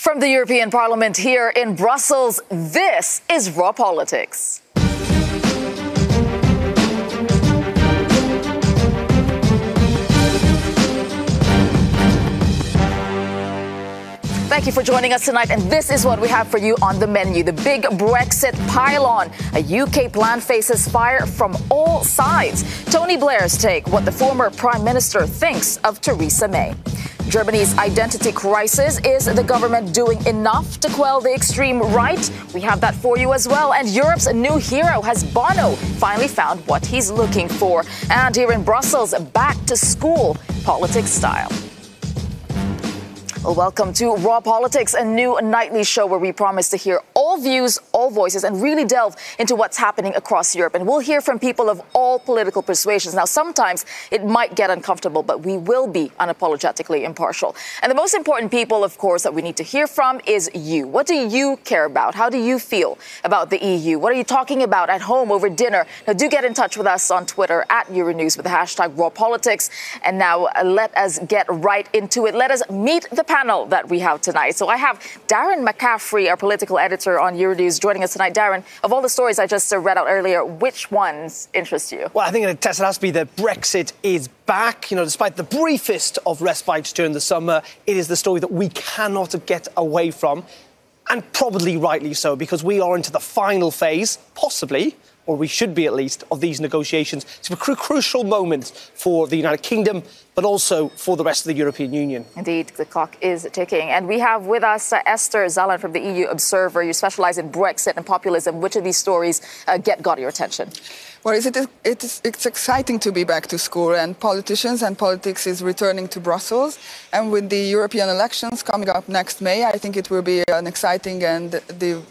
From the European Parliament here in Brussels, this is Raw Politics. Thank you for joining us tonight, and this is what we have for you on the menu. The big Brexit pile-on. A UK plan faces fire from all sides. Tony Blair's take, what the former Prime Minister thinks of Theresa May. Germany's identity crisis. Is the government doing enough to quell the extreme right? We have that for you as well. And Europe's new hero, has Bono finally found what he's looking for? And here in Brussels, back to school, politics style. Well, welcome to Raw Politics, a new nightly show where we promise to hear all views, all voices, and really delve into what's happening across Europe. And we'll hear from people of all political persuasions. Now, sometimes it might get uncomfortable, but we will be unapologetically impartial. And the most important people, of course, that we need to hear from is you. What do you care about? How do you feel about the EU? What are you talking about at home over dinner? Now, do get in touch with us on Twitter at euronews with the hashtag Raw Politics. And now let us get right into it. Let us meet the panel that we have tonight. So I have Darren McCaffrey, our political editor on Euronews, joining us tonight. Darren, of all the stories I just read out earlier, which ones interest you? Well, I think it has to be that Brexit is back. You know, despite the briefest of respites during the summer, it is the story that we cannot get away from. And probably rightly so, because we are into the final phase, possibly, or we should be at least, of these negotiations. It's a crucial moment for the United Kingdom, but also for the rest of the European Union. Indeed, the clock is ticking. And we have with us Esther Zallen from the EU Observer. You specialize in Brexit and populism. Which of these stories got your attention? Well, it's exciting to be back to school, and politicians and politics is returning to Brussels. And with the European elections coming up next May, I think it will be an exciting and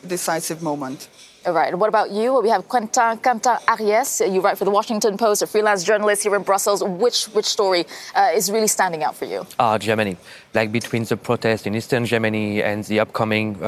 decisive moment. All right. What about you? We have Quentin Ariès. You write for the Washington Post, a freelance journalist here in Brussels. Which story is really standing out for you? Germany. Like between the protests in Eastern Germany and the upcoming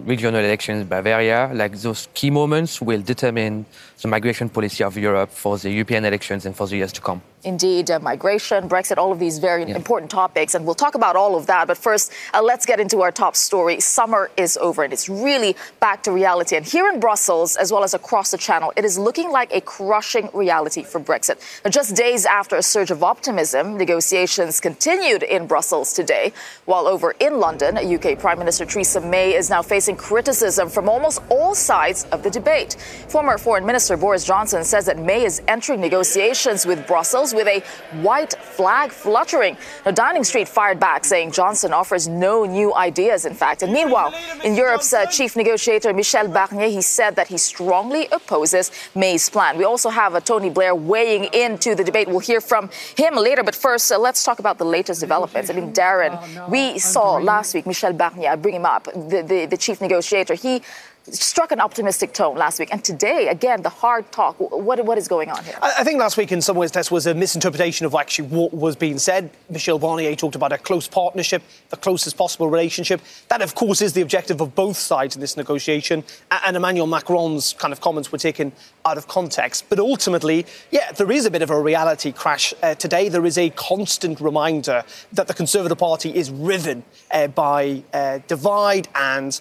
regional elections in Bavaria, like those key moments will determine the migration policy of Europe for the European elections and for the years to come. Indeed, migration, Brexit, all of these very important topics, and we'll talk about all of that. But first, let's get into our top story. Summer is over, and it's really back to reality. And here in Brussels, as well as across the Channel, it is looking like a crushing reality for Brexit. Now, just days after a surge of optimism, negotiations continued in Brussels today, while over in London, UK Prime Minister Theresa May is now facing criticism from almost all sides of the debate. Former Foreign Minister Boris Johnson says that May is entering negotiations with Brussels with a white flag fluttering. Now, Downing Street fired back, saying Johnson offers no new ideas, in fact. And meanwhile, in Europe's chief negotiator, Michel Barnier, he said that he strongly opposes May's plan. We also have Tony Blair weighing into the debate. We'll hear from him later. But first, let's talk about the latest developments. I mean, Darren, we saw last week Michel Barnier, I bring him up, the chief negotiator. He struck an optimistic tone last week. And today, again, the hard talk. What is going on here? I think last week, in some ways, this was a misinterpretation of actually what was being said. Michel Barnier talked about a close partnership, the closest possible relationship. That, of course, is the objective of both sides in this negotiation. And Emmanuel Macron's kind of comments were taken out of context. But ultimately, there is a bit of a reality crash today. There is a constant reminder that the Conservative Party is riven by divide and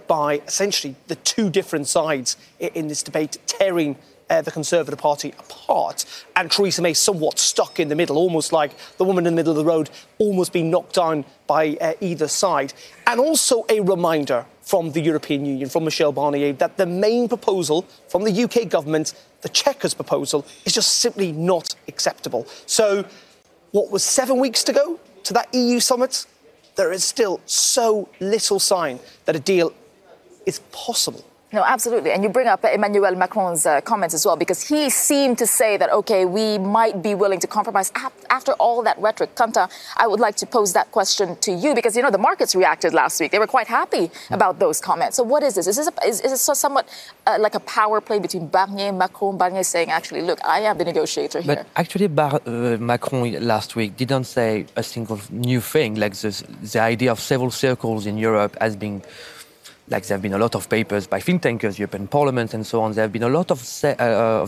by essentially the two different sides in this debate tearing the Conservative Party apart, and Theresa May somewhat stuck in the middle, almost like the woman in the middle of the road, almost being knocked down by either side. And also a reminder from the European Union, from Michel Barnier, that the main proposal from the UK government, the Chequers proposal, is just simply not acceptable. So what was 7 weeks to go to that EU summit? There is still so little sign that a deal is possible. No, absolutely. And you bring up Emmanuel Macron's comments as well, because he seemed to say that, OK, we might be willing to compromise after all that rhetoric. Kanta, I would like to pose that question to you, because, you know, the markets reacted last week. They were quite happy about those comments. So what is this? Is this somewhat like a power play between Barnier and Macron? Barnier saying, actually, look, I am the negotiator here. But actually, Macron last week didn't say a single new thing, like the idea of several circles in Europe as being... Like there have been a lot of papers by think tankers, European Parliament and so on. There have been a lot of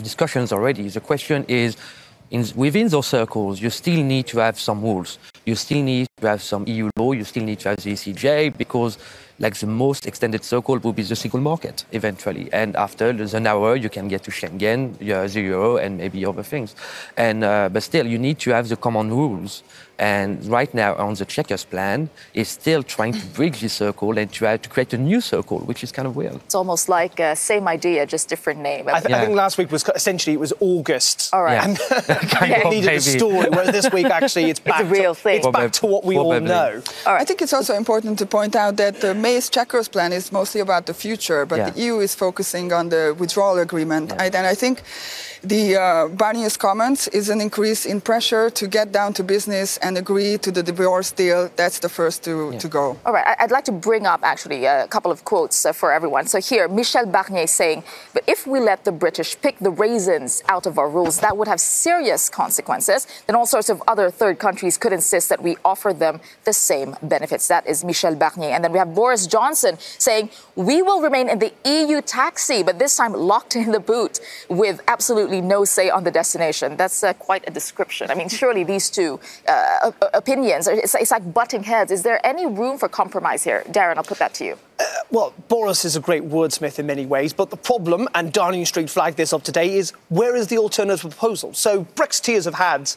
discussions already. The question is, within those circles, you still need to have some rules. you still need to have some EU law, you still need to have the ECJ, because like the most extended circle will be the single market eventually. And after an hour, you can get to Schengen, the euro, and maybe other things. And but still, you need to have the common rules. And right now, on the Chequers plan, is still trying to bridge the circle and try to create a new circle, which is kind of weird. It's almost like same idea, just different name. I think last week was essentially it was August. All right. And people needed a story, whereas this week actually it's back it's a real thing. It's back to what we all know. All right. I think it's also important to point out that May's Chequers plan is mostly about the future, but the EU is focusing on the withdrawal agreement. And I think the Barnier's comments is an increase in pressure to get down to business and agree to the divorce deal. That's the first to go. All right, I'd like to bring up actually a couple of quotes for everyone. So here, Michel Barnier saying, but if we let the British pick the raisins out of our rules, that would have serious consequences. Then all sorts of other third countries could insist that we offer them the same benefits. That is Michel Barnier. And then we have Boris Johnson saying, we will remain in the EU taxi, but this time locked in the boot with absolutely no say on the destination. That's quite a description. I mean, surely these two opinions, it's like butting heads. Is there any room for compromise here? Darren, I'll put that to you. Well, Boris is a great wordsmith in many ways, but the problem, and Downing Street flagged this up today, is where is the alternative proposal? So Brexiteers have had,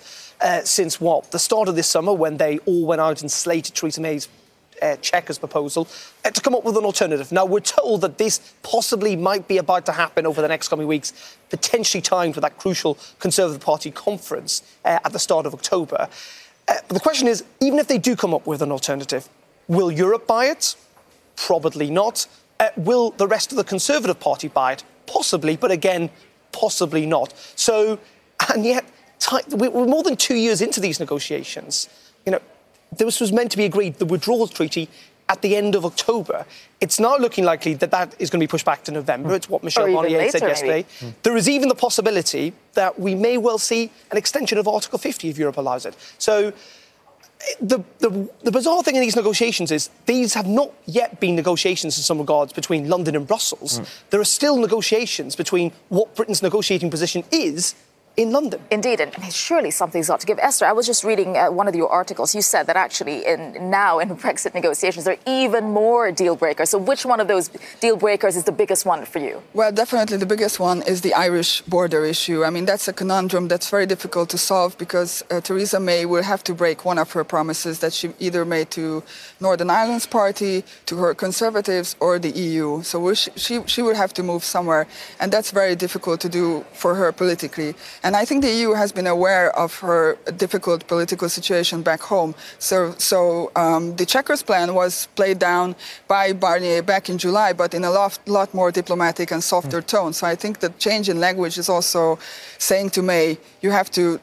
since the start of this summer, when they all went out and slated Theresa May's Chequers proposal, to come up with an alternative. Now, we're told that this possibly might be about to happen over the next coming weeks, potentially timed with that crucial Conservative Party conference at the start of October. But the question is, even if they do come up with an alternative, will Europe buy it? Probably not. Will the rest of the Conservative Party buy it? Possibly, but again, possibly not. So, and yet, we're more than 2 years into these negotiations. You know, this was meant to be agreed, the withdrawal treaty, at the end of October. It's now looking likely that that is going to be pushed back to November. It's what Michel Barnier said yesterday. There is even the possibility that we may well see an extension of Article 50 if Europe allows it. So the bizarre thing in these negotiations is these have not yet been negotiations in some regards between London and Brussels. There are still negotiations between what Britain's negotiating position is in London. Indeed, and surely something's got to give. Esther, I was just reading one of your articles. You said that actually now in Brexit negotiations there are even more deal breakers. So which one of those deal breakers is the biggest one for you? Well, definitely the biggest one is the Irish border issue. I mean, that's a conundrum that's very difficult to solve because Theresa May will have to break one of her promises that she either made to Northern Ireland's party, to her Conservatives, or the EU. So she will have to move somewhere, and that's very difficult to do for her politically. And I think the EU has been aware of her difficult political situation back home. So the Chequers plan was played down by Barnier back in July, but in a lot more diplomatic and softer tone. So I think the change in language is also saying to May, you have to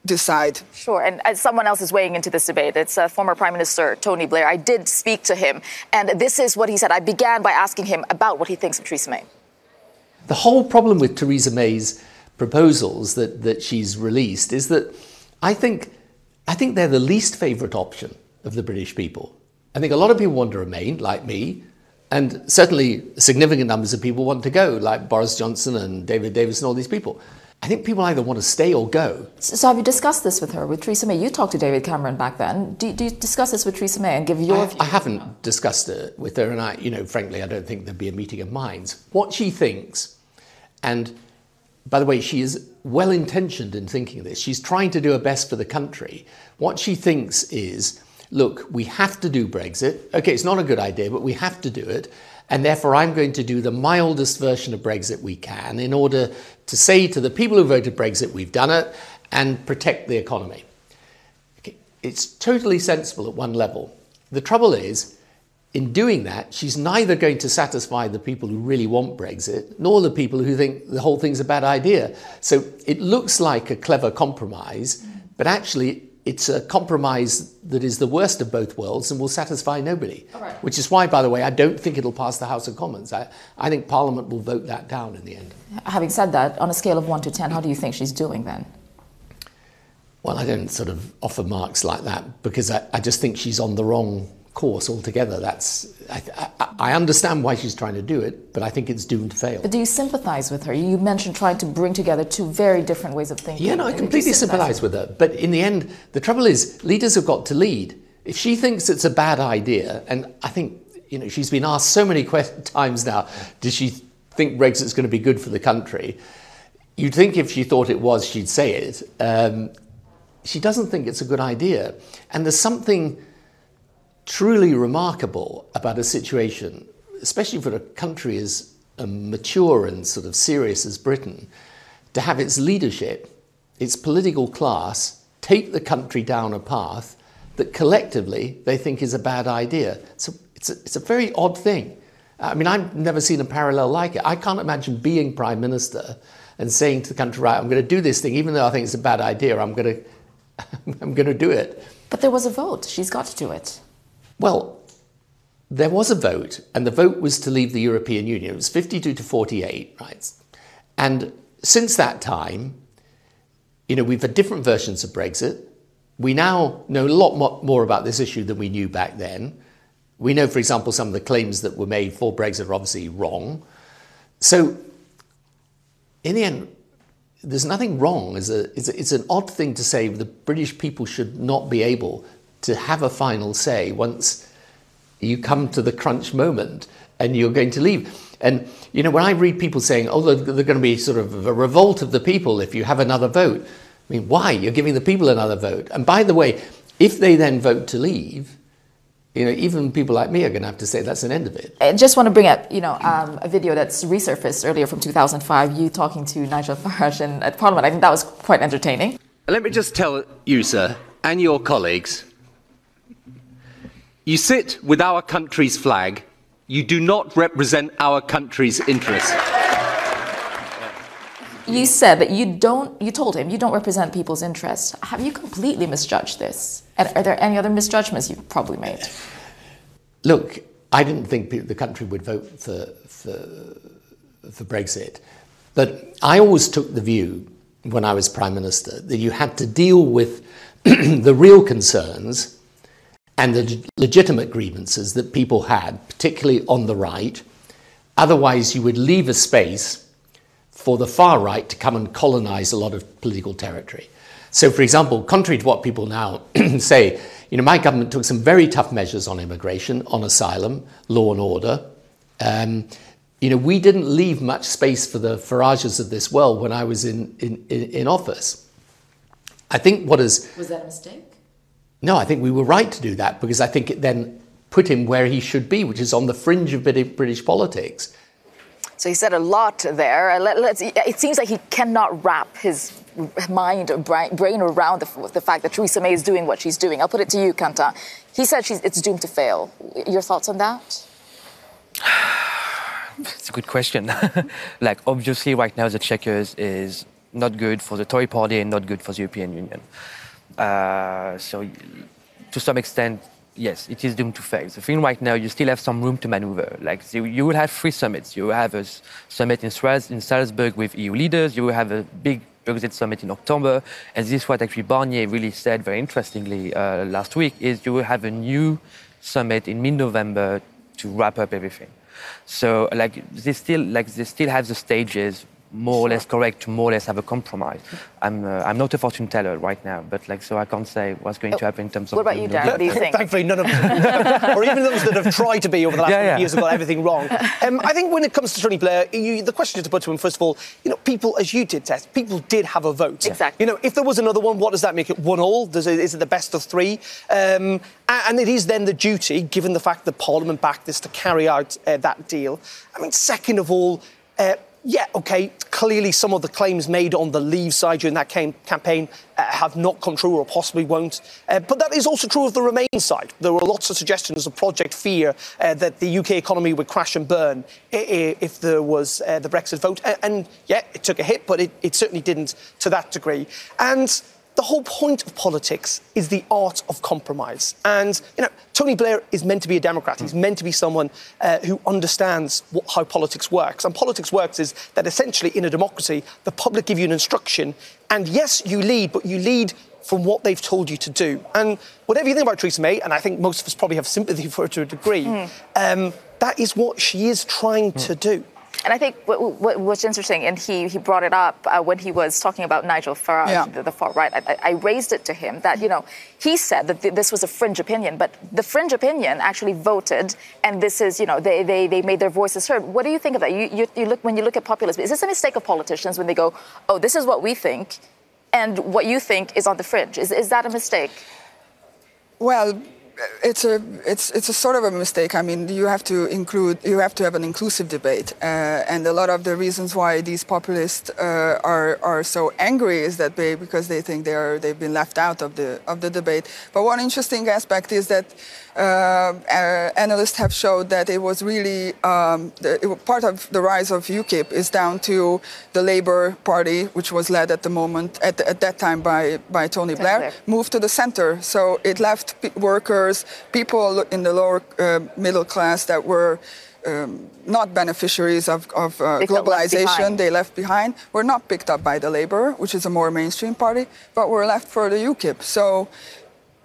decide. Sure, and as someone else is weighing into this debate, it's former Prime Minister Tony Blair. I did speak to him, and this is what he said. I began by asking him about what he thinks of Theresa May. The whole problem with Theresa May's proposals that she's released is that I think they're the least favourite option of the British people. I think a lot of people want to remain, like me, and certainly significant numbers of people want to go, like Boris Johnson and David Davis and all these people. I think people either want to stay or go. So have you discussed this with her, with Theresa May? You talked to David Cameron back then. Do you discuss this with Theresa May and give your view? I haven't discussed it with her, and frankly, I don't think there'd be a meeting of minds. What she thinks, and by the way, she is well-intentioned in thinking this. She's trying to do her best for the country. What she thinks is, look, we have to do Brexit. OK, it's not a good idea, but we have to do it. And therefore, I'm going to do the mildest version of Brexit we can in order to say to the people who voted Brexit, we've done it, and protect the economy. Okay, it's totally sensible at one level. The trouble is, in doing that, she's neither going to satisfy the people who really want Brexit, nor the people who think the whole thing's a bad idea. So it looks like a clever compromise, but actually it's a compromise that is the worst of both worlds and will satisfy nobody. Right. Which is why, by the way, I don't think it'll pass the House of Commons. I think Parliament will vote that down in the end. Having said that, on a scale of 1 to 10, how do you think she's doing then? Well, I don't sort of offer marks like that because I just think she's on the wrong course altogether. I understand why she's trying to do it, but I think it's doomed to fail. But do you sympathise with her? You mentioned trying to bring together two very different ways of thinking. Yeah, no, I completely sympathise with her. But in the end, the trouble is, leaders have got to lead. If she thinks it's a bad idea, and I think, she's been asked so many times now, does she think Brexit's going to be good for the country? You'd think if she thought it was, she'd say it. She doesn't think it's a good idea. And there's something truly remarkable about a situation, especially for a country as mature and sort of serious as Britain, to have its leadership, its political class, take the country down a path that collectively they think is a bad idea. So it's a very odd thing. I mean, I've never seen a parallel like it. I can't imagine being Prime Minister and saying to the country, right, I'm going to do this thing, even though I think it's a bad idea, I'm going to do it. But there was a vote. She's got to do it. Well, there was a vote, and the vote was to leave the European Union. It was 52 to 48, right? And since that time, we've had different versions of Brexit. We now know a lot more about this issue than we knew back then. We know, for example, some of the claims that were made for Brexit are obviously wrong. So, in the end, there's nothing wrong. It's an odd thing to say the British people should not be able to have a final say once you come to the crunch moment and you're going to leave. And, when I read people saying, they're going to be sort of a revolt of the people if you have another vote. I mean, why? You're giving the people another vote. And by the way, if they then vote to leave, even people like me are going to have to say that's an end of it. I just want to bring up, a video that's resurfaced earlier from 2005, you talking to Nigel Farage at Parliament. I think that was quite entertaining. Let me just tell you, sir, and your colleagues, you sit with our country's flag. You do not represent our country's interests. You said that you told him you don't represent people's interests. Have you completely misjudged this? And are there any other misjudgments you've probably made? Look, I didn't think the country would vote for Brexit. But I always took the view, when I was Prime Minister, that you had to deal with the real concerns and the legitimate grievances that people had, particularly on the right. Otherwise, you would leave a space for the far right to come and colonise a lot of political territory. So, for example, contrary to what people now say, my government took some very tough measures on immigration, on asylum, law and order. We didn't leave much space for the Farages of this world when I was in office. I think Was that a mistake? No, I think we were right to do that because I think it then put him where he should be, which is on the fringe of British politics. So he said a lot there. It seems like he cannot wrap his mind or brain around the fact that Theresa May is doing what she's doing. I'll put it to you, Quentin. He said it's doomed to fail. Your thoughts on that? It's a good question. Obviously, right now, the Chequers is not good for the Tory party and not good for the European Union. So, to some extent, yes, it is doomed to fail. The thing right now, you still have some room to maneuver. You will have 3 summits. You will have a summit in Salzburg with EU leaders. You will have a big Brexit summit in October. And this is what actually Barnier really said very interestingly last week, is you will have a new summit in mid-November to wrap up everything. So, they still have the stages more or less correct to more or less have a compromise. I'm not a fortune teller right now, but so I can't say what's going to happen in terms of... What about you, Dan? What do you think? Thankfully, none of us, or even those that have tried to be over the last few years have got everything wrong. I think when it comes to Tony Blair, the question to put to him, first of all, people, as you did, Tess, people did have a vote. Exactly. If there was another one, what does that make it? 1-1? Is it the best of 3? And it is then the duty, given the fact that Parliament backed this, to carry out that deal. Second of all, clearly some of the claims made on the Leave side during that campaign have not come true or possibly won't. But that is also true of the Remain side. There were lots of suggestions of Project Fear that the UK economy would crash and burn if there was the Brexit vote. And it took a hit, but it certainly didn't to that degree. And the whole point of politics is the art of compromise. And, Tony Blair is meant to be a Democrat. He's meant to be someone who understands how politics works. And politics works is that essentially in a democracy, the public give you an instruction. And yes, you lead, but you lead from what they've told you to do. And whatever you think about Theresa May, and I think most of us probably have sympathy for her to a degree, that is what she is trying to do. And I think what's interesting, and he brought it up when he was talking about Nigel Farage, the far right. I raised it to him that, he said that this was a fringe opinion, but the fringe opinion actually voted, and this is, they made their voices heard. What do you think of that? When you look at populism, is this a mistake of politicians when they go, oh, this is what we think, and what you think is on the fringe? Is that a mistake? Well, it's a sort of a mistake. I mean, you have to have an inclusive debate, and a lot of the reasons why these populists are so angry is that because they think they've been left out of the debate. But one interesting aspect is that analysts have showed that it was really part of the rise of UKIP is down to the Labour Party, which was led at that time by Tony Blair, moved to the centre. So it left workers, people in the lower middle class that were not beneficiaries of globalization, they left behind, were not picked up by the Labour, which is a more mainstream party, but were left for the UKIP. So.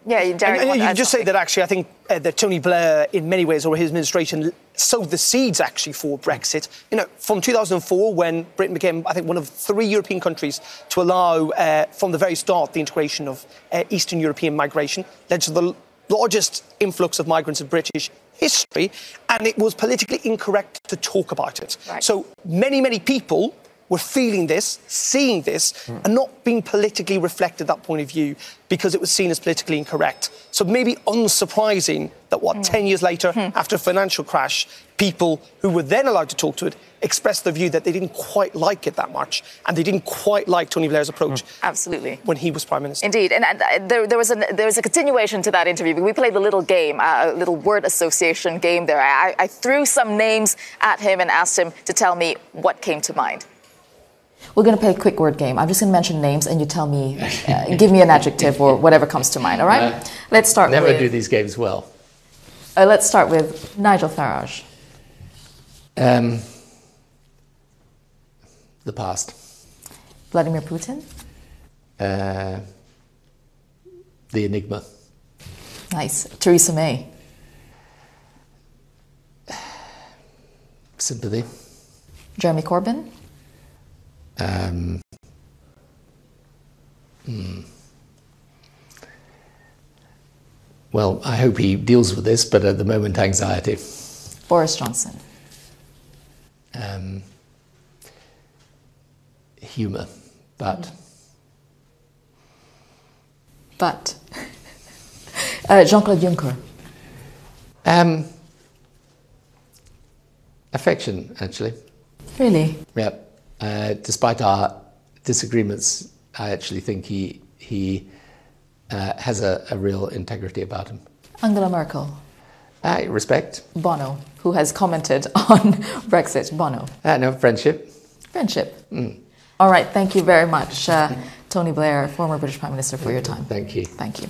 Yeah, you can just say that actually I think that Tony Blair, in many ways, or his administration, sowed the seeds actually for Brexit. From 2004, when Britain became, I think, one of 3 European countries to allow, from the very start, the integration of Eastern European migration, led to the largest influx of migrants in British history, and it was politically incorrect to talk about it. Right. So many people were feeling this, seeing this, and not being politically reflected that point of view because it was seen as politically incorrect. So maybe unsurprising that, 10 years later, after a financial crash, people who were then allowed to talk to it expressed the view that they didn't quite like it that much, and they didn't quite like Tony Blair's approach. Absolutely. When he was Prime Minister. Indeed. And there was a continuation to that interview. We played a little game, a little word association game there. I threw some names at him and asked him to tell me what came to mind. We're going to play a quick word game. I'm just going to mention names and you tell me, give me an adjective or whatever comes to mind, all right? Let's start with... Never do these games well. Let's start with Nigel Farage. The past. Vladimir Putin. The enigma. Nice. Theresa May. Sympathy. Jeremy Corbyn. Well, I hope he deals with this, but at the moment, anxiety. Boris Johnson. Humour, but. Jean-Claude Juncker. Affection, actually. Really? Yeah. Despite our disagreements, I actually think he has a real integrity about him. Angela Merkel. Respect. Bono, who has commented on Brexit. Bono. No, friendship. Friendship. All right, thank you very much, Tony Blair, former British Prime Minister, for your time. Thank you. Thank you.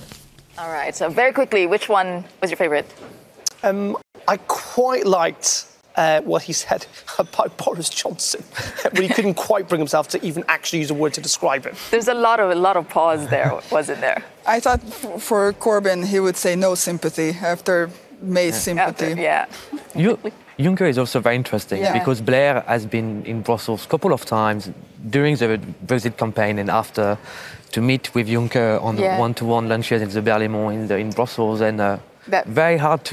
All right, so very quickly, which one was your favourite? I quite liked what he said about Boris Johnson, when he couldn't quite bring himself to even actually use a word to describe him. There's a lot of pause there, wasn't there? I thought for Corbyn he would say no sympathy after May's sympathy. Juncker is also very interesting because Blair has been in Brussels a couple of times during the Brexit campaign and after to meet with Juncker on one-to-one lunches in the Berlaymont in Brussels, and very hard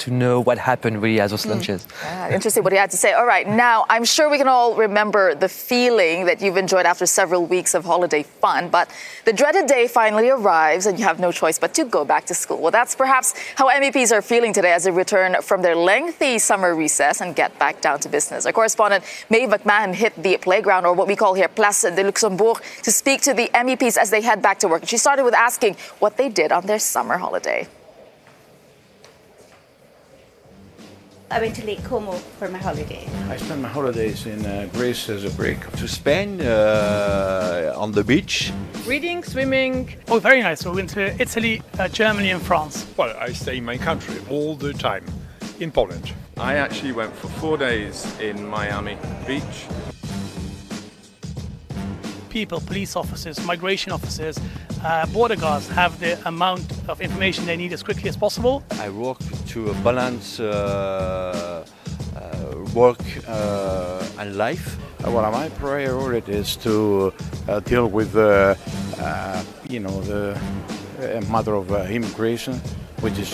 to know what happened really at those lunches. Interesting what he had to say. All right, now I'm sure we can all remember the feeling that you've enjoyed after several weeks of holiday fun, but the dreaded day finally arrives and you have no choice but to go back to school. Well, that's perhaps how MEPs are feeling today as they return from their lengthy summer recess and get back down to business. Our correspondent Maeve McMahon hit the playground, or what we call here Place de Luxembourg, to speak to the MEPs as they head back to work. And she started with asking what they did on their summer holiday. I went to Lake Como for my holiday. I spent my holidays in Greece as a break. To Spain, on the beach. Reading, swimming. Oh, very nice. We went to Italy, Germany and France. Well, I stay in my country all the time, in Poland. I actually went for 4 days in Miami Beach. People, police officers, migration officers, border guards have the amount of information they need as quickly as possible. I work to balance work and life. Well, my priority is to deal with the matter of immigration, which is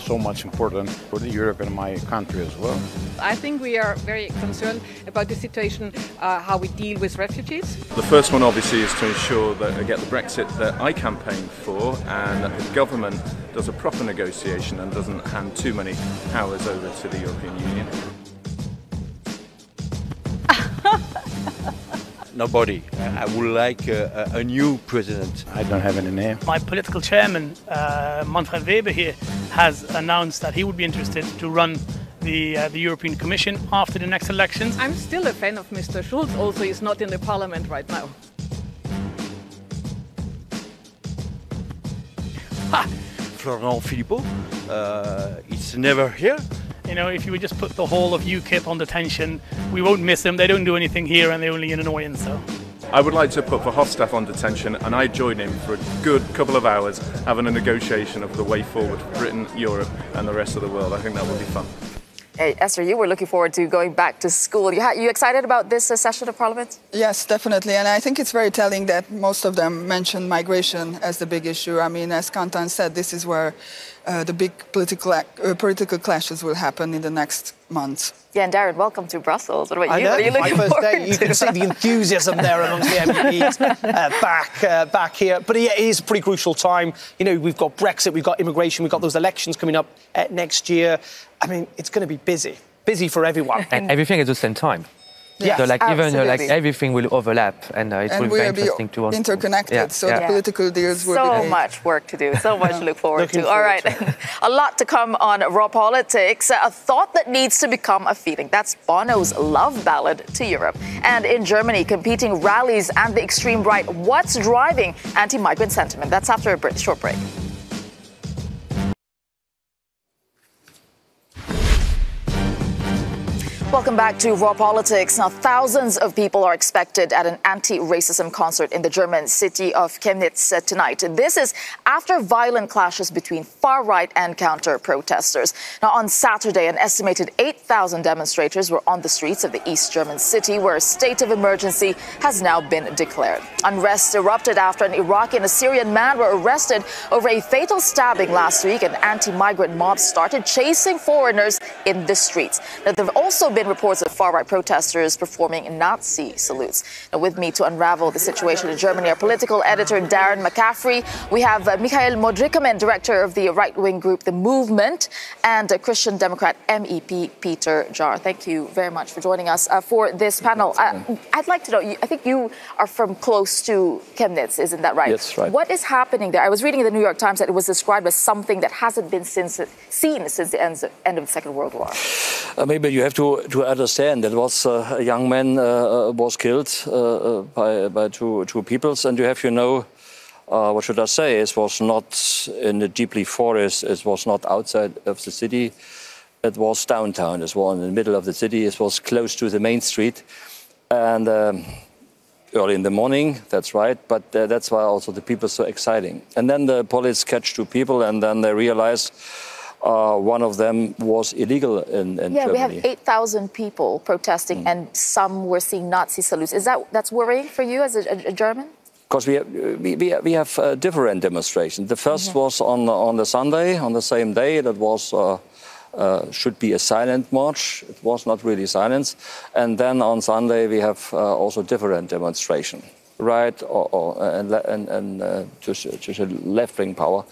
so much important for Europe and my country as well. I think we are very concerned about the situation, how we deal with refugees. The first one obviously is to ensure that I get the Brexit that I campaigned for, and that the government does a proper negotiation and doesn't hand too many powers over to the European Union. Nobody. I would like a new president. I don't have any name. My political chairman, Manfred Weber here, has announced that he would be interested to run the European Commission after the next elections. I'm still a fan of Mr. Schulz, also he's not in the parliament right now. Florent Philippot, it's never here. You know, if you would just put the whole of UKIP on detention, we won't miss them. They don't do anything here and they're only an annoyance. So I would like to put Verhofstadt on detention, and I join him for a good couple of hours having a negotiation of the way forward for Britain, Europe and the rest of the world. I think that would be fun. Hey, Esther, you were looking forward to going back to school. You excited about this session of Parliament? Yes, definitely. And I think it's very telling that most of them mentioned migration as the big issue. I mean, as Kantan said, this is where the big political clashes will happen in the next months. Yeah, and Darren, welcome to Brussels. What about you? I know, what are you looking my first forward day. You to? can see the enthusiasm there amongst the MEPs back here. But yeah, it is a pretty crucial time. You know, we've got Brexit, we've got immigration, we've got those elections coming up next year. I mean, it's going to be busy for everyone. And everything at the same time. Yes, so like even absolutely. everything will overlap, and it will be very interesting to watch. Interconnected, so the political deals will be made. So much work to do, so much to look forward to. All right, a lot to come on Raw Politics. A thought that needs to become a feeling. That's Bono's love ballad to Europe. And in Germany, competing rallies and the extreme right. What's driving anti-migrant sentiment? That's after a short break. Welcome back to Raw Politics. Now, thousands of people are expected at an anti-racism concert in the German city of Chemnitz tonight. This is after violent clashes between far-right and counter-protesters. Now, on Saturday, an estimated 8,000 demonstrators were on the streets of the East German city, where a state of emergency has now been declared. Unrest erupted after an Iraqi and a Syrian man were arrested over a fatal stabbing last week, and anti-migrant mobs started chasing foreigners in the streets. Now, there have also been reports of far-right protesters performing Nazi salutes. Now, with me to unravel the situation in Germany, our political editor Darren McCaffrey. We have Michael Modrikamen, director of the right-wing group The Movement, and Christian Democrat MEP Peter Jar. Thank you very much for joining us for this panel. I'd like to know, I think you are from close to Chemnitz, isn't that right? Yes, right. What is happening there? I was reading in the New York Times that it was described as something that hasn't been seen since the end of the Second World War. Maybe you have to understand that was a young man was killed by two peoples, and you have what should I say? It was not in the deeply forest. It was not outside of the city. It was downtown. It was in the middle of the city. It was close to the main street, and early in the morning. That's right. But that's why also the people so exciting. And then the police catch two people, and then they realize. One of them was illegal in Germany. We have 8,000 people protesting, and some were seeing Nazi salutes. That's worrying for you as a German? Because we have different demonstrations. The first was on the Sunday, on the same day. That was should be a silent march. It was not really silence. And then on Sunday we have also different demonstration, right? And to left-wing power.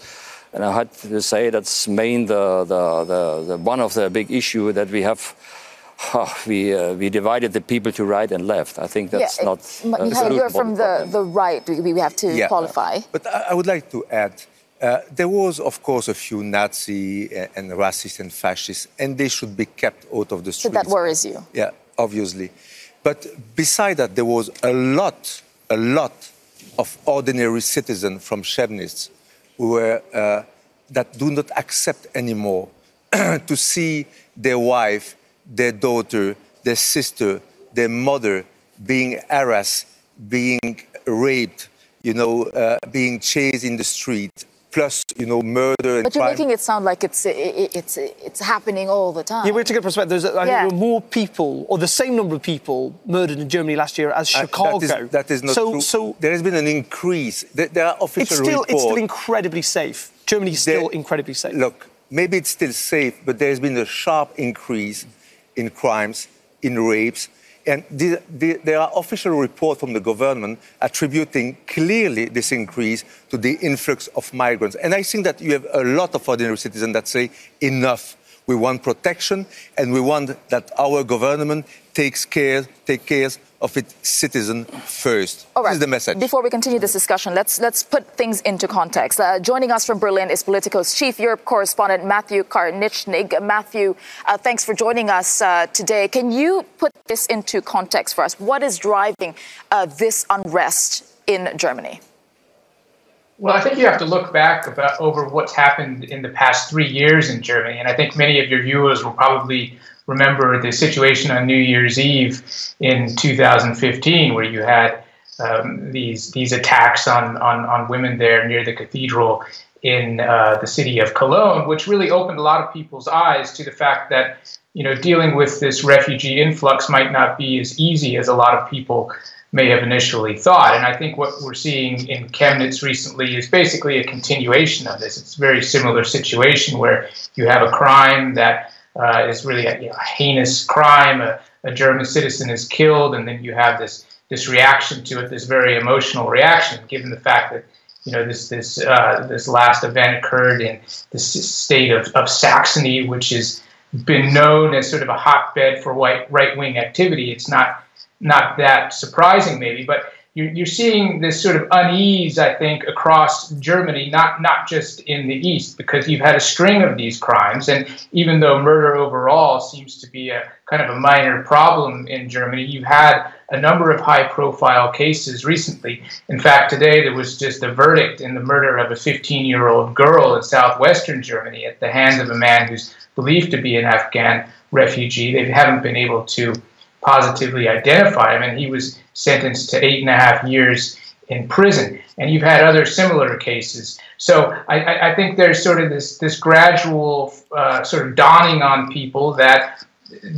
And I had to say that's the one of the big issue that we have. We divided the people to right and left. I think that's not. Michael, you're from the right. We have to qualify. But I would like to add, there was, of course, a few Nazi and racist and fascists, and they should be kept out of the streets. So that worries you? Yeah, obviously. But beside that, there was a lot of ordinary citizens from Chemnitz that do not accept anymore to see their wife, their daughter, their sister, their mother being harassed, being raped, being chased in the street, plus, murder and But you're crime. making it sound like it's happening all the time. Yeah, we have to get perspective. There were more people, or the same number of people, murdered in Germany last year as Chicago. That is not true. So there has been an increase. There are official reports. It's still incredibly safe. Germany is still incredibly safe. Look, maybe it's still safe, but there has been a sharp increase in crimes, in rapes. And there are official reports from the government attributing clearly this increase to the influx of migrants. And I think that you have a lot of ordinary citizens that say, enough. We want protection, and we want that our government take care of its citizens first. All right. This is the message. Before we continue this discussion, let's put things into context. Joining us from Berlin is Politico's chief Europe correspondent Matthew Karnichnig. Matthew, thanks for joining us today. Can you put this into context for us? What is driving this unrest in Germany? Well, I think you have to look back over what's happened in the past 3 years in Germany. And I think many of your viewers will probably remember the situation on New Year's Eve in 2015, where you had these attacks on women there near the cathedral in the city of Cologne, which really opened a lot of people's eyes to the fact that, dealing with this refugee influx might not be as easy as a lot of people may have initially thought. And I think what we're seeing in Chemnitz recently is basically a continuation of this. It's a very similar situation where you have a crime that is really a heinous crime. A German citizen is killed, and then you have this reaction to it, this very emotional reaction, given the fact that this last event occurred in the state of Saxony, which has been known as sort of a hotbed for right-wing activity. It's not that surprising, maybe, but you're seeing this sort of unease, I think, across Germany, not just in the east, because you've had a string of these crimes, and even though murder overall seems to be a kind of a minor problem in Germany, you've had a number of high-profile cases recently. In fact, today there was just a verdict in the murder of a 15-year-old girl in southwestern Germany at the hands of a man who's believed to be an Afghan refugee. They haven't been able to positively identify him, and he was sentenced to 8.5 years in prison. And you've had other similar cases. So I think there's sort of this gradual sort of dawning on people that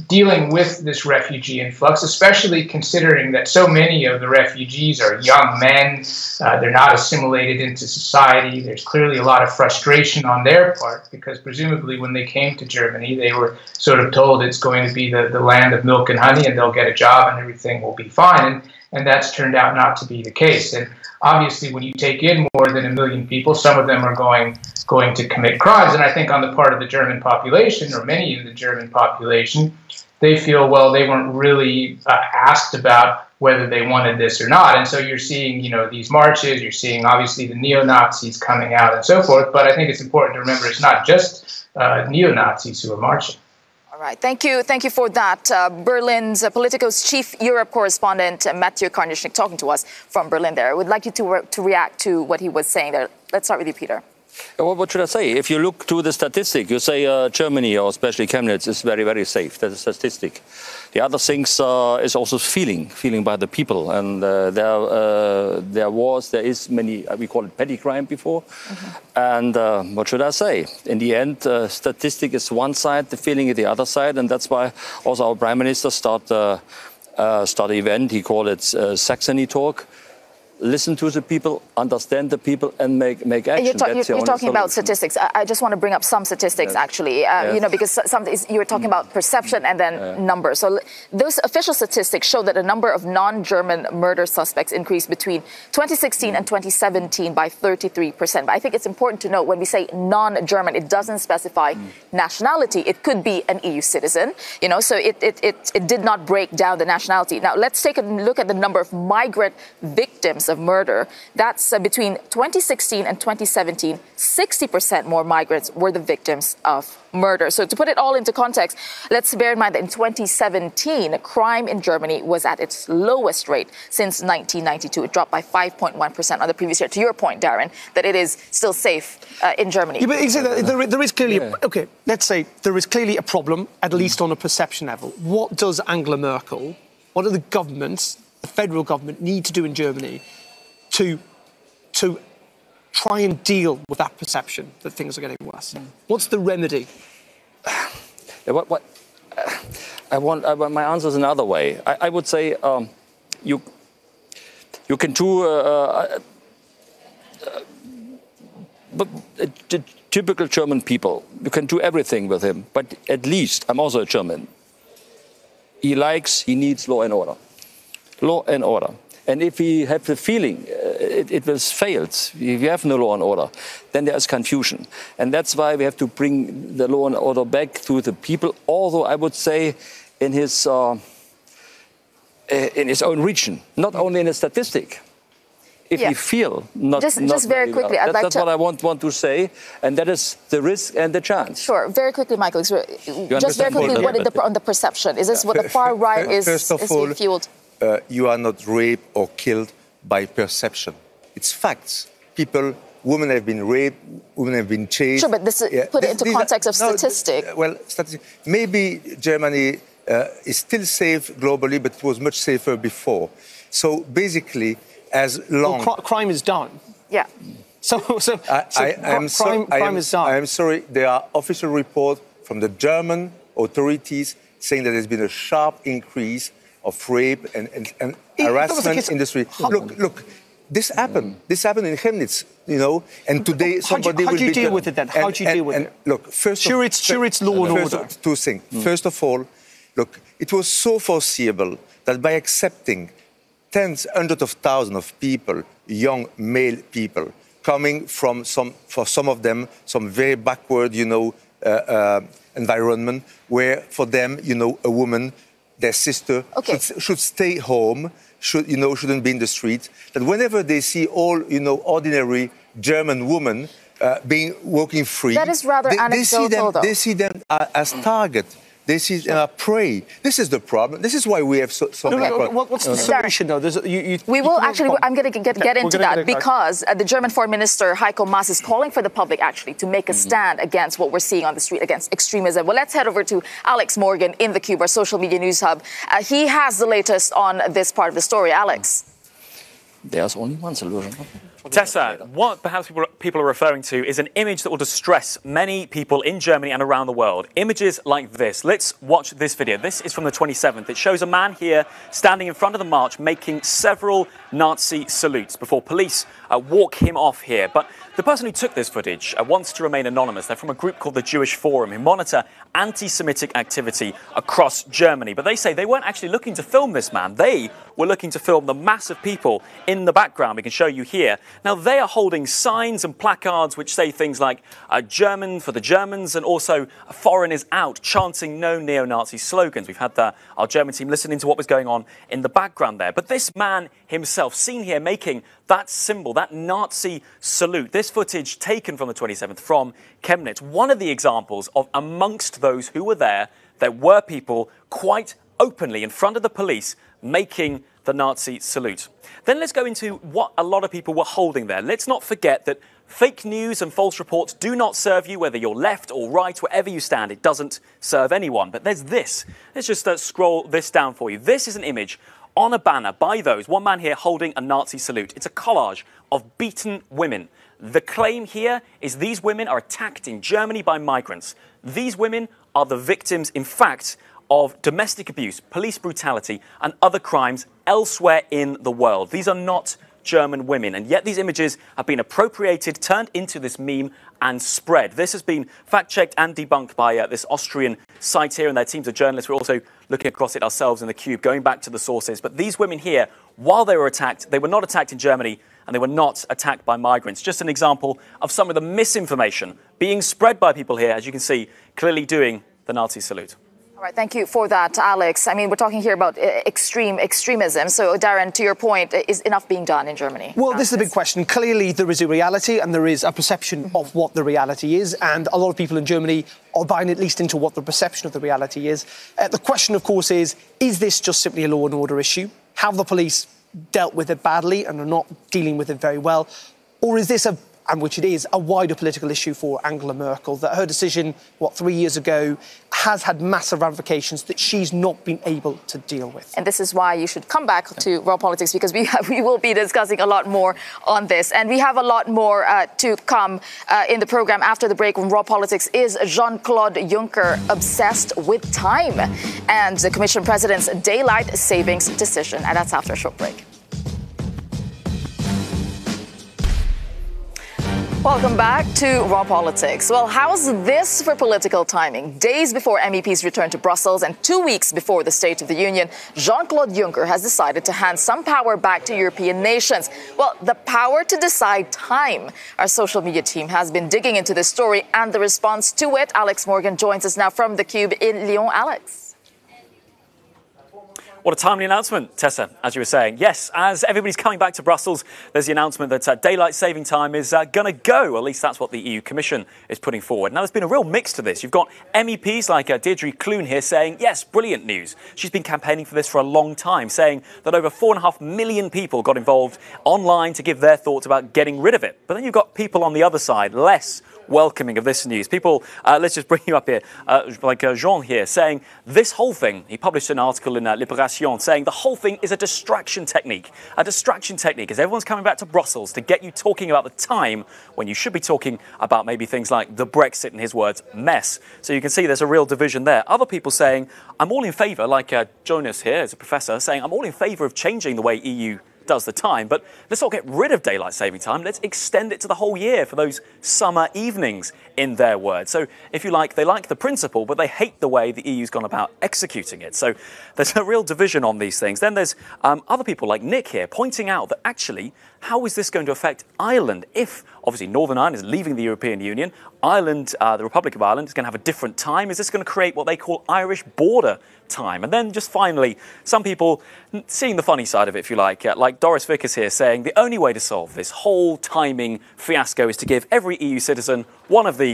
dealing with this refugee influx, especially considering that so many of the refugees are young men, they're not assimilated into society. There's clearly a lot of frustration on their part, because presumably when they came to Germany, they were sort of told it's going to be the land of milk and honey, and they'll get a job and everything will be fine. And that's turned out not to be the case. And obviously, when you take in more than 1 million people, some of them are going to commit crimes. And I think on the part of the German population, or many in the German population, they feel, well, they weren't really asked about whether they wanted this or not. And so you're seeing, these marches, you're seeing obviously the neo-Nazis coming out and so forth. But I think it's important to remember it's not just neo-Nazis who are marching. All right. Thank you for that. Berlin's Politico's chief Europe correspondent, Matthew Karnichnig, talking to us from Berlin there. I would like you to react to what he was saying there. Let's start with you, Peter. What should I say? If you look to the statistic, you say Germany, or especially Chemnitz, is very, very safe. That's a statistic. The other things is also feeling by the people. And there is many, we call it petty crime before. And what should I say? In the end, statistic is one side, the feeling is the other side. And that's why also our Prime Minister start an event, he called it Saxony Talk. Listen to the people, understand the people, and make action. You're talking about statistics. I just want to bring up some statistics, actually, because you were talking about perception and then numbers. So those official statistics show that the number of non-German murder suspects increased between 2016 and 2017 by 33%. But I think it's important to note when we say non-German, it doesn't specify nationality. It could be an EU citizen, so it did not break down the nationality. Now, let's take a look at the number of migrant victims of murder. That's between 2016 and 2017, 60% more migrants were the victims of murder. So to put it all into context, let's bear in mind that in 2017, crime in Germany was at its lowest rate since 1992. It dropped by 5.1% on the previous year. To your point, Darren, that it is still safe in Germany. Yeah, but there is clearly, let's say there is clearly a problem, at least on a perception level. What does Angela Merkel, what are the governments, the federal government, need to do in Germany to to try and deal with that perception that things are getting worse? What's the remedy? I want my answer is another way. I would say you can do the typical German people. You can do everything with him, but at least I'm also a German. He needs law and order. Law and order. And if we have the feeling it will fail, if you have no law and order, then there is confusion. And that's why we have to bring the law and order back to the people, although I would say in his own region, not only in a statistic. If we feel not just very quickly, well. That's what I want to say, and that is the risk and the chance. Sure, very quickly, Michael. Just very quickly, what on the perception? Is this what the far right is being fueled? You are not raped or killed by perception. It's facts. Women have been raped, women have been chased. Sure, but put it into context of statistic. Maybe Germany is still safe globally, but it was much safer before. So basically, crime is done. Yeah. Crime is done. I am sorry. There are official reports from the German authorities saying that there's been a sharp increase of rape and harassment in the street. Look, this happened. This happened in Chemnitz, and today somebody will be... How do you deal with it then? How do you deal with it? Look, it's law and order. Two things. First of all, look, it was so foreseeable that by accepting hundreds of thousands of people, young male people, coming from for some of them, some very backward, environment, where for them, a woman, their sister, should stay home, shouldn't be in the street. That whenever they see all, ordinary German women walking free, that is rather anecdotal, they see them as target. They see prey. This is the problem. This is why we have so many problems. What's the solution, though? We will actually. I'm going to get into that because the German Foreign Minister Heiko Maas is calling for the public actually to make a stand against what we're seeing on the street, against extremism. Well, let's head over to Alex Morgan in the Cube, our social media news hub. He has the latest on this part of the story. Alex. There's only one solution. Tessa, what perhaps people are referring to is an image that will distress many people in Germany and around the world. Images like this. Let's watch this video. This is from the 27th. It shows a man here standing in front of the march making several Nazi salutes before police walk him off here. But the person who took this footage wants to remain anonymous. They're from a group called the Jewish Forum who monitor anti-Semitic activity across Germany. But they say they weren't actually looking to film this man. They were looking to film the mass of people in the background. We can show you here. Now, they are holding signs and placards which say things like German for the Germans and also foreign is out, chanting no neo-Nazi slogans. We've had our German team listening to what was going on in the background there. But this man himself, seen here making that symbol, that Nazi salute, this footage taken from the 27th from Chemnitz, one of the examples of amongst those who were there were people quite openly in front of the police making the Nazi salute. Then let's go into what a lot of people were holding there. Let's not forget that fake news and false reports do not serve you, whether you're left or right, wherever you stand. It doesn't serve anyone. But there's this. Let's just scroll this down for you. This is an image on a banner by those. One man here holding a Nazi salute. It's a collage of beaten women. The claim here is these women are attacked in Germany by migrants. These women are the victims, in fact, of domestic abuse, police brutality, and other crimes elsewhere in the world. These are not German women, and yet these images have been appropriated, turned into this meme, and spread. This has been fact-checked and debunked by this Austrian site here and their teams of journalists. We're also looking across it ourselves in the Cube, going back to the sources. But these women here, while they were attacked, they were not attacked in Germany, and they were not attacked by migrants. Just an example of some of the misinformation being spread by people here, as you can see, clearly doing the Nazi salute. All right, thank you for that, Alex. I mean, we're talking here about extremism. So, Darren, to your point, is enough being done in Germany? Well, this is a big question. Clearly, there is a reality and there is a perception of what the reality is. And a lot of people in Germany are buying at least into what the perception of the reality is. The question, of course, is this just simply a law and order issue? Have the police dealt with it badly and are not dealing with it very well? Or is this a and which it is, a wider political issue for Angela Merkel, that her decision, 3 years ago, has had massive ramifications that she's not been able to deal with. And this is why you should come back to Raw Politics, because we will be discussing a lot more on this. And we have a lot more to come in the program after the break, when Raw Politics is Jean-Claude Juncker obsessed with time and the Commission President's daylight savings decision. And that's after a short break. Welcome back to Raw Politics. Well, how's this for political timing? Days before MEPs return to Brussels and 2 weeks before the State of the Union, Jean-Claude Juncker has decided to hand some power back to European nations. Well, the power to decide time. Our social media team has been digging into this story and the response to it. Alex Morgan joins us now from theCUBE in Lyon. Alex. What a timely announcement, Tessa, as you were saying. Yes, as everybody's coming back to Brussels, there's the announcement that daylight saving time is going to go. At least that's what the EU Commission is putting forward. Now, there's been a real mix to this. You've got MEPs like Deirdre Clune here saying, yes, brilliant news. She's been campaigning for this for a long time, saying that over 4.5 million people got involved online to give their thoughts about getting rid of it. But then you've got people on the other side, less welcoming of this news. People, let's just bring you up here, like Jean here, saying this whole thing, he published an article in Libération saying the whole thing is a distraction technique. A distraction technique is everyone's coming back to Brussels to get you talking about the time when you should be talking about maybe things like the Brexit, in his words, mess. So you can see there's a real division there. Other people saying, I'm all in favour, like Jonas here, as a professor, saying I'm all in favour of changing the way EU does the time, but let's not get rid of daylight saving time. Let's extend it to the whole year for those summer evenings, in their words. So if you like, they like the principle, but they hate the way the EU's gone about executing it. So there's a real division on these things. Then there's other people like Nick here pointing out that actually, how is this going to affect Ireland if, obviously, Northern Ireland is leaving the European Union, Ireland, the Republic of Ireland, is going to have a different time? Is this going to create what they call Irish border time? And then just finally, some people seeing the funny side of it, if you like Doris Vickers here saying the only way to solve this whole timing fiasco is to give every EU citizen one of these,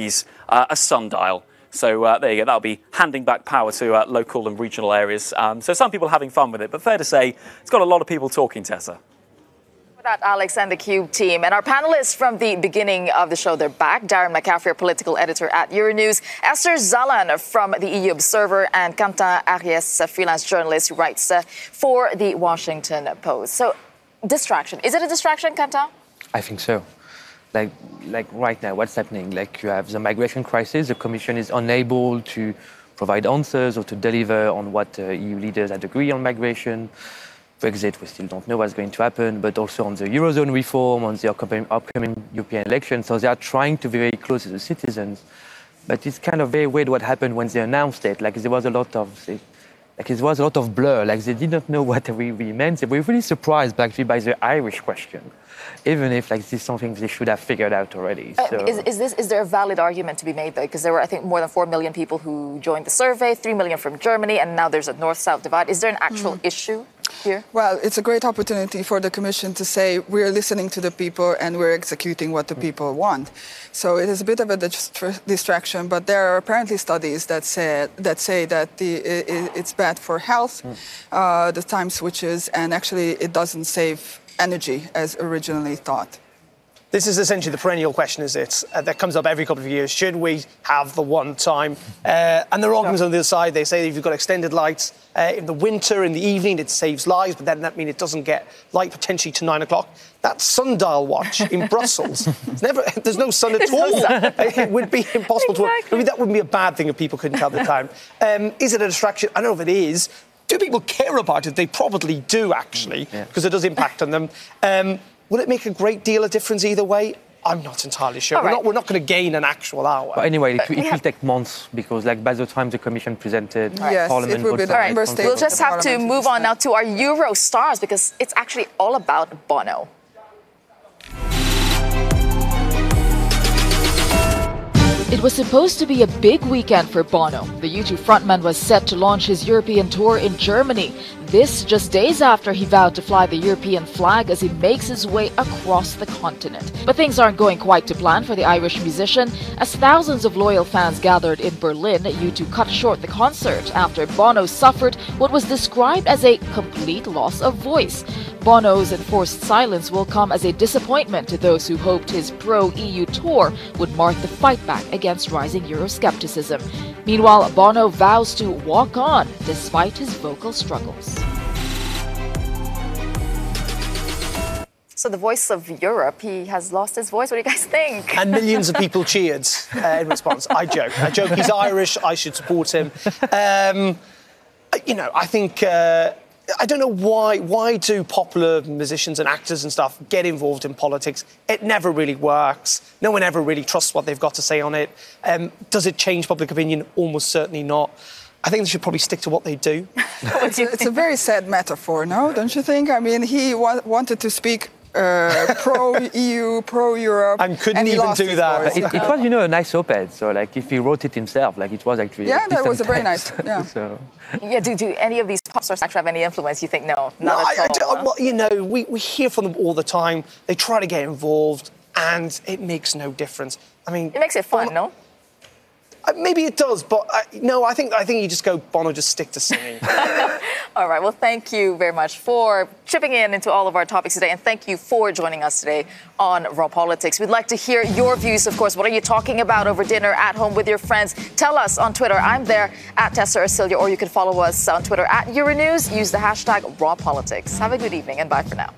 a sundial. So there you go, that'll be handing back power to local and regional areas. So some people having fun with it, but fair to say, it's got a lot of people talking, Tessa. That Alex and the CUBE team. And our panelists from the beginning of the show, they're back. Darren McCaffrey, political editor at Euronews. Esther Zalan from the EU Observer, and Quentin Ariès, a freelance journalist who writes for the Washington Post. So, distraction. Is it a distraction, Quentin? I think so. Like right now, what's happening? Like you have the migration crisis. The Commission is unable to provide answers or to deliver on what EU leaders had agreed on migration. Brexit, we still don't know what's going to happen, but also on the Eurozone reform, on the upcoming European elections. So they are trying to be very close to the citizens. But it's kind of very weird what happened when they announced it. Like there was a lot of blur. Like they did not know what we meant. They were really surprised actually by the Irish question, even if like this is something they should have figured out already. So. Is there a valid argument to be made though? Because there were, I think, more than 4 million people who joined the survey, 3 million from Germany, and now there's a north-south divide. Is there an actual issue here? Well, it's a great opportunity for the Commission to say we're listening to the people and we're executing what the people want. So it is a bit of a distraction, but there are apparently studies that say that it's bad for health, the time switches, and actually it doesn't save energy as originally thought. This is essentially the perennial question, is it? That comes up every couple of years. Should we have the one time? And there are arguments on the other side. They say if you've got extended lights in the winter, in the evening, it saves lives, but then that means it doesn't get light potentially to 9 o'clock. That sundial watch in Brussels, there's no sun at all. It would be impossible to work. I mean, that wouldn't be a bad thing if people couldn't tell the time. Is it a distraction? I don't know if it is. Do people care about it? They probably do, actually, because it does impact on them. Will it make a great deal of difference either way? I'm not entirely sure. We're not going to gain an actual hour. But anyway, it will take months because, like, by the time the Commission presented, Parliament it will be the We'll just have to move on now to our Euro stars because it's actually all about Bono. It was supposed to be a big weekend for Bono. The U2 frontman was set to launch his European tour in Germany. This just days after he vowed to fly the European flag as he makes his way across the continent. But things aren't going quite to plan for the Irish musician. As thousands of loyal fans gathered in Berlin, U2 cut short the concert after Bono suffered what was described as a complete loss of voice. Bono's enforced silence will come as a disappointment to those who hoped his pro-EU tour would mark the fight back against rising Euroscepticism. Meanwhile, Bono vows to walk on despite his vocal struggles. So the voice of Europe, he has lost his voice. What do you guys think? And millions of people cheered in response. I joke. He's Irish. I should support him. I think... I don't know why do popular musicians and actors and stuff get involved in politics? It never really works. No one ever really trusts what they've got to say on it. Does it change public opinion? Almost certainly not. I think they should probably stick to what they do. It's a very sad metaphor, no? Don't you think? I mean, he wanted to speak pro-EU, pro-Europe. And couldn't even do that. It was, a nice op-ed. So, if he wrote it himself, it was actually... Yeah, that was a very nice... Yeah. Yeah, do any of these pop stars actually have any influence? You think no? Not at all. Well, we hear from them all the time. They try to get involved, and it makes no difference. I mean... It makes it fun, no? Maybe it does, but no, I think you just go, Bono, just stick to singing. All right, well, thank you very much for chipping in into all of our topics today, and thank you for joining us today on Raw Politics. We'd like to hear your views, of course. What are you talking about over dinner, at home, with your friends? Tell us on Twitter. I'm there, at Tessa Ercilia, or you can follow us on Twitter, at Euronews. Use the hashtag Raw Politics. Have a good evening, and bye for now.